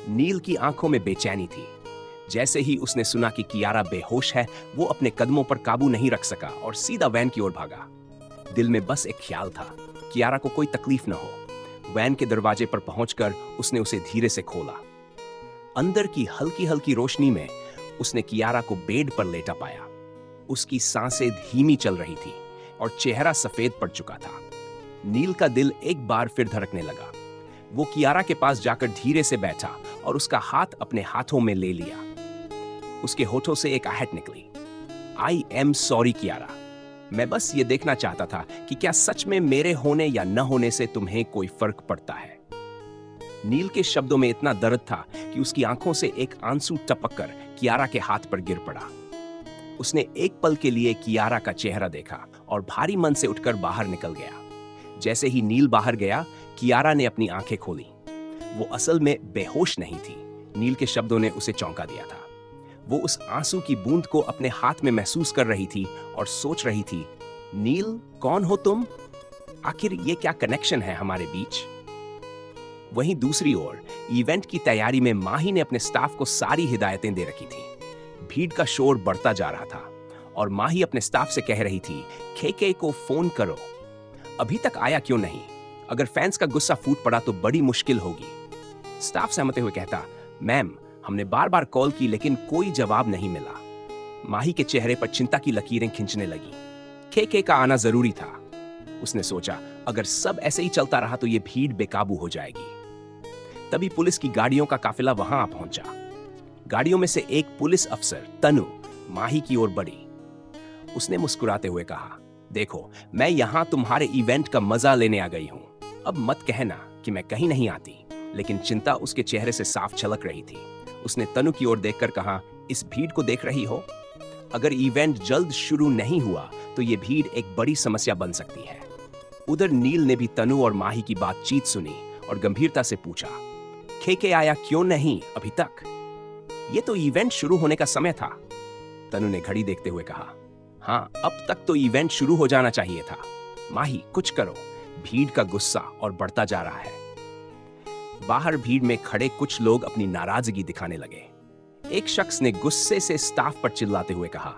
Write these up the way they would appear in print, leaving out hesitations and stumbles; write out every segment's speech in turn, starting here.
नील की आंखों में बेचैनी थी। जैसे ही उसने सुना कि कियारा बेहोश है, वो अपने कदमों पर काबू नहीं रख सका और सीधा वैन की ओर भागा। दिल में बस एक ख्याल था, कियारा को कोई तकलीफ न हो। वैन के दरवाजे पर पहुंचकर उसने उसे धीरे से खोला। अंदर की हल्की हल्की रोशनी में उसने कियारा को बेड पर लेटा पाया। उसकी सांसें धीमी चल रही थी और चेहरा सफेद पड़ चुका था। नील का दिल एक बार फिर धड़कने लगा। वो कियारा के पास जाकर धीरे से बैठा और उसका हाथ अपने हाथों में ले लिया। उसके होठों से एक आहट निकली, आई एम सॉरी कियारा। मैं बस ये देखना चाहता था कि क्या सच में मेरे होने या न होने से तुम्हें कोई फर्क पड़ता है। नील के शब्दों में इतना दर्द था कि उसकी आंखों से एक आंसू टपककर कियारा के हाथ पर गिर पड़ा। उसने एक पल के लिए कियारा का चेहरा देखा और भारी मन से उठकर बाहर निकल गया। जैसे ही नील बाहर गया, कियारा ने अपनी आंखें खोली। वो असल में बेहोश नहीं थी। नील के शब्दों ने उसे चौंका दिया था। वो उस आंसू की बूंद को अपने हाथ में महसूस कर रही थी और सोच रही थी, नील कौन हो तुम? आखिर ये क्या कनेक्शन है हमारे बीच? वहीं दूसरी ओर इवेंट की तैयारी में माही ने अपने स्टाफ को सारी हिदायतें दे रखी थी। भीड़ का शोर बढ़ता जा रहा था और माही अपने स्टाफ से कह रही थी, केके को फोन करो, अभी तक आया क्यों नहीं? अगर फैंस का गुस्सा फूट पड़ा तो बड़ी मुश्किल होगी। स्टाफ सहमते हुए कहता, मैम हमने बार बार कॉल की लेकिन कोई जवाब नहीं मिला। माही के चेहरे पर चिंता की लकीरें खिंचने लगी। केके का आना जरूरी था। उसने सोचा, अगर सब ऐसे ही चलता रहा तो ये भीड़ बेकाबू हो जाएगी। तभी पुलिस की गाड़ियों का काफिला वहां आ पहुंचा। गाड़ियों में से एक पुलिस अफसर तनु माही की ओर बढ़ी। उसने मुस्कुराते हुए कहा, देखो मैं यहां तुम्हारे इवेंट का मजा लेने आ गई हूं। अब मत कहना कि मैं कहीं नहीं आती। लेकिन चिंता उसके चेहरे से साफ झलक रही थी। उसने तनु की ओर देखकर कहा, इस भीड़ को देख रही हो? अगर इवेंट जल्द शुरू नहीं हुआ तो ये भीड़ एक बड़ी समस्या बन सकती है। उधर नील ने भी तनु और माही की बातचीत सुनी और गंभीरता से पूछा, केके आया क्यों नहीं अभी तक? ये तो इवेंट शुरू होने का समय था। तनु ने घड़ी देखते हुए कहा, हाँ अब तक तो इवेंट शुरू हो जाना चाहिए था। माही कुछ करो, भीड़ का गुस्सा और बढ़ता जा रहा है। बाहर भीड़ में खड़े कुछ लोग अपनी नाराजगी दिखाने लगे। एक शख्स ने गुस्से से स्टाफ पर चिल्लाते हुए कहा,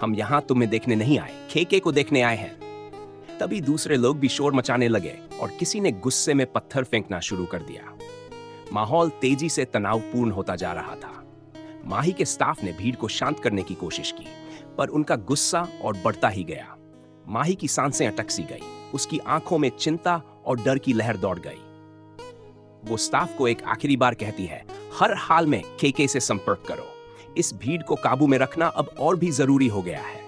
हम यहां तुम्हें देखने नहीं आए, केके को देखने आए हैं। तभी दूसरे लोग भी शोर मचाने लगे और किसी ने गुस्से में पत्थर फेंकना शुरू कर दिया। माहौल तेजी से तनावपूर्ण होता जा रहा था। माही के स्टाफ ने भीड़ को शांत करने की कोशिश की, पर उनका गुस्सा और बढ़ता ही गया। माही की सांसें अटक सी गई। उसकी आंखों में चिंता और डर की लहर दौड़ गई। वो स्टाफ को एक आखिरी बार कहती है, हर हाल में केके से संपर्क करो। इस भीड़ को काबू में रखना अब और भी जरूरी हो गया है।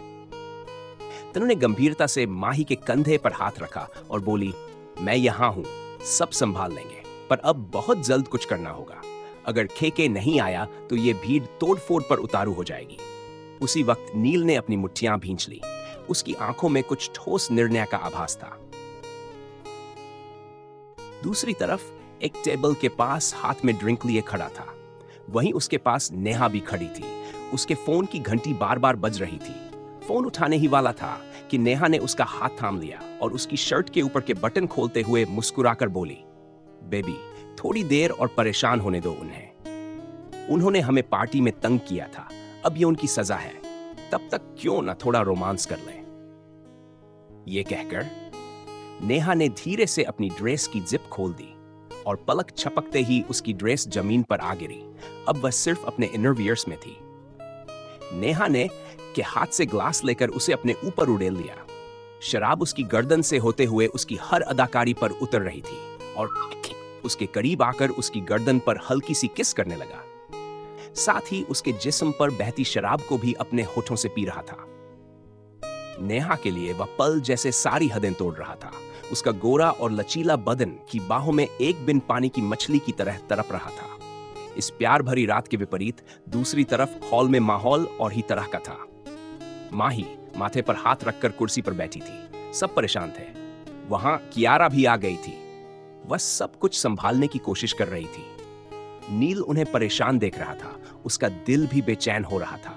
तनु ने गंभीरता से माही के कंधे पर हाथ रखा और बोली, मैं यहां हूं, सब संभाल लेंगे, पर अब बहुत जल्द कुछ करना होगा। अगर केके नहीं आया तो ये भीड़ तोड़फोड़ पर उतारू हो जाएगी। उसी वक्त नील ने अपनी मुट्ठियां भींच ली। उसकी आंखों में कुछ ठोस निर्णय का आभास था। दूसरी तरफ एक टेबल के पास हाथ में ड्रिंक लिए खड़ा था। वहीं उसके पास नेहा भी खड़ी थी। उसके फोन की घंटी बार बार बज रही थी। फोन उठाने ही वाला था कि नेहा ने उसका हाथ थाम लिया और उसकी शर्ट के ऊपर के बटन खोलते हुए मुस्कुराकर बोली, बेबी थोड़ी देर और परेशान होने दो उन्हें। उन्होंने हमें पार्टी में तंग किया था, अब ये उनकी सजा है। तब तक क्यों ना थोड़ा रोमांस कर लें। ये कहकर नेहा ने धीरे से अपनी ड्रेस की जिप खोल दी और पलक छपकते ही उसकी ड्रेस जमीन पर आ गिरी। अब वह सिर्फ अपने इनरवियर्स में थी। नेहा ने के हाथ से ग्लास लेकर उसे अपने ऊपर उड़ेल लिया। शराब उसकी गर्दन से होते हुए उसकी हर अदाकारी पर उतर रही थी और उसके करीब आकर उसकी गर्दन पर हल्की सी किस करने लगा। साथ ही उसके जिस्म पर बहती शराब को भी अपने होठों से पी रहा था। नेहा के लिए वह पल जैसे सारी हदें तोड़ रहा था। उसका गोरा और लचीला बदन की बाहों में एक बिन पानी की मछली की तरह तड़प रहा था। इस प्यार भरी रात के विपरीत दूसरी तरफ हॉल में माहौल और ही तरह का था। माही माथे पर हाथ रखकर कुर्सी पर बैठी थी। सब परेशान थे। वहां कियारा भी आ गई थी। वह सब कुछ संभालने की कोशिश कर रही थी। नील उन्हें परेशान देख रहा था। उसका दिल भी बेचैन हो रहा था।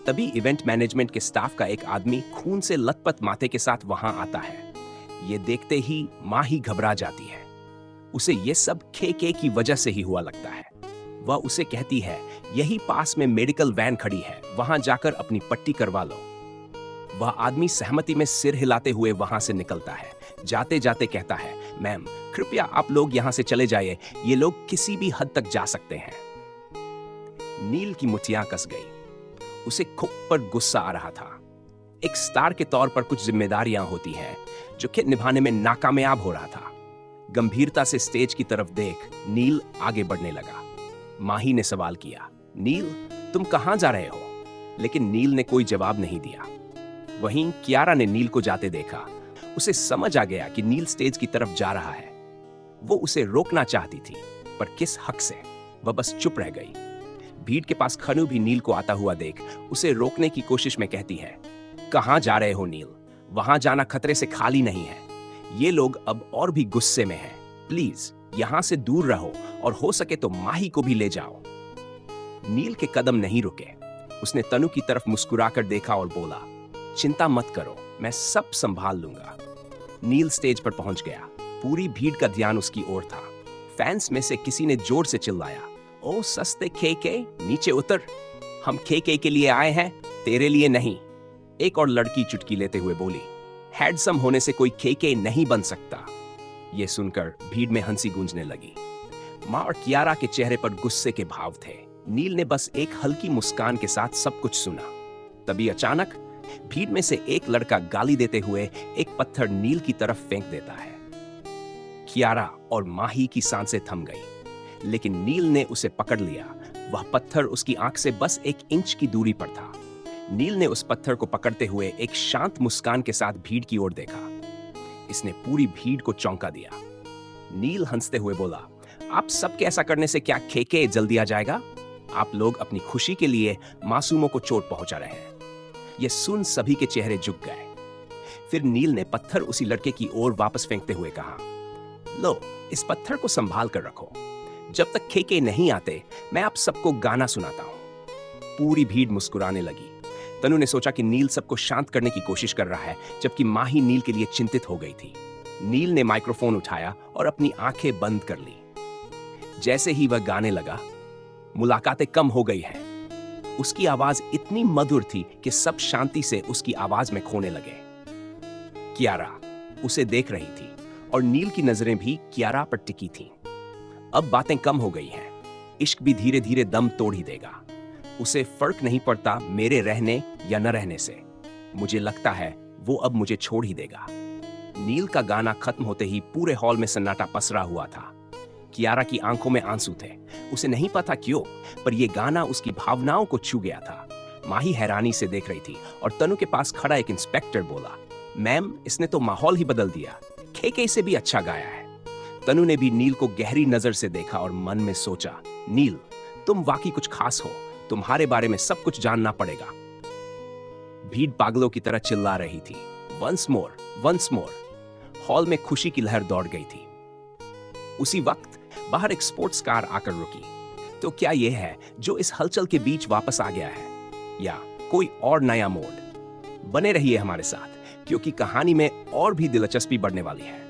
तभी इवेंट मैनेजमेंट के स्टाफ का एक आदमी खून से लथपथ माथे के साथ वहां आता है। ये देखते ही माही घबरा जाती है। उसे ये सब केके की वजह से ही हुआ लगता है। वह उसे कहती है, यही पास में मेडिकल वैन खड़ी है, वहां जाकर अपनी पट्टी करवा लो। वह आदमी सहमति में सिर हिलाते हुए वहां से निकलता है। जाते जाते कहता है, मैम कृपया आप लोग यहां से चले जाइए, ये लोग किसी भी हद तक जा सकते हैं। नील की मुठियां कस गई। उसे खुद पर गुस्सा आ रहा था। एक स्टार के तौर पर कुछ जिम्मेदारियां होती हैं जो कि निभाने में नाकामयाब हो रहा था। गंभीरता से स्टेज की तरफ देख नील आगे बढ़ने लगा। माही ने सवाल किया, नील तुम कहां जा रहे हो? लेकिन नील ने कोई जवाब नहीं दिया। वहीं कियारा ने नील को जाते देखा। उसे समझ आ गया कि नील स्टेज की तरफ जा रहा है। वो उसे रोकना चाहती थी, पर किस हक से? वह बस चुप रह गई। भीड़ के पास खनु भी नील को आता हुआ देख उसे रोकने की कोशिश में कहती है, कहां जा रहे हो नील? वहां जाना खतरे से खाली नहीं है। ये लोग अब और भी गुस्से में हैं। प्लीज यहां से दूर रहो और हो सके तो माही को भी ले जाओ। नील के कदम नहीं रुके। उसने तनु की तरफ मुस्कुराकर देखा और बोला, चिंता मत करो, मैं सब संभाल लूंगा। नील स्टेज पर पहुंच गया। पूरी भीड़ का ध्यान उसकी ओर था। फैंस में से किसी ने जोर से चिल्लाया, ओ सस्ते केके, नीचे उतर, हम केके के लिए आए हैं, तेरे लिए नहीं। एक और लड़की चुटकी लेते हुए बोली, हैंडसम होने से कोई केके नहीं बन सकता। यह सुनकर भीड़ में हंसी गूंजने लगी। माँ और कियारा के चेहरे पर गुस्से के भाव थे। नील ने बस एक हल्की मुस्कान के साथ सब कुछ सुना। तभी अचानक भीड़ में से एक लड़का गाली देते हुए एक पत्थर नील की तरफ फेंक देता है। कियारा और माही की सांसें थम गई, लेकिन नील ने उसे पकड़ लिया। वह पत्थर उसकी आंख से बस 1 इंच की दूरी पर था। नील ने उस पत्थर को पकड़ते हुए एक शांत मुस्कान के साथ भीड़ की ओर देखा। इसने पूरी भीड़ को चौंका दिया। नील हंसते हुए बोला, आप सबके ऐसा करने से क्या केके जल दिया जाएगा? आप लोग अपनी खुशी के लिए मासूमों को चोट पहुंचा रहे हैं। यह सुन सभी के चेहरे झुक गए। फिर नील ने पत्थर उसी लड़के की ओर वापस फेंकते हुए कहा, लो इस पत्थर को संभाल कर रखो। जब तक केके नहीं आते मैं आप सबको गाना सुनाता हूं। पूरी भीड़ मुस्कुराने लगी। तनु ने सोचा कि नील सबको शांत करने की कोशिश कर रहा है, जबकि माही नील के लिए चिंतित हो गई थी। नील ने माइक्रोफोन उठाया और अपनी आंखें बंद कर ली। जैसे ही वह गाने लगा, मुलाकातें कम हो गई हैं। उसकी आवाज इतनी मधुर थी कि सब शांति से उसकी आवाज में खोने लगे। कियारा उसे देख रही थी और नील की नजरें भी कियारा पर टिकी थीं। अब बातें कम हो गई हैं। इश्क भी धीरे धीरे दम तोड़ ही देगा। उसे फर्क नहीं पड़ता मेरे रहने या न रहने से। मुझे लगता है वो अब मुझे छोड़ ही देगा। नील का गाना खत्म होते ही पूरे हॉल में सन्नाटा पसरा हुआ था। कियारा की आंखों में आंसू थे। उसे नहीं पता क्यों, पर यह गाना उसकी भावनाओं को छू गया था। माही हैरानी से देख रही थी और तनु के पास खड़ा एक इंस्पेक्टर बोला, मैम इसने तो माहौल ही बदल दिया, केके से भी अच्छा गाया है। तनु ने भी नील को गहरी नजर से देखा और मन में सोचा, नील तुम वाकई कुछ खास हो, तुम्हारे बारे में सब कुछ जानना पड़ेगा। भीड़ पागलों की तरह चिल्ला रही थी, once more, once more. Hall में खुशी की लहर दौड़ गई थी। उसी वक्त बाहर एक स्पोर्ट्स कार आकर रुकी। तो क्या यह है जो इस हलचल के बीच वापस आ गया है, या कोई और नया मोड़? बने रहिए हमारे साथ, क्योंकि कहानी में और भी दिलचस्पी बढ़ने वाली है।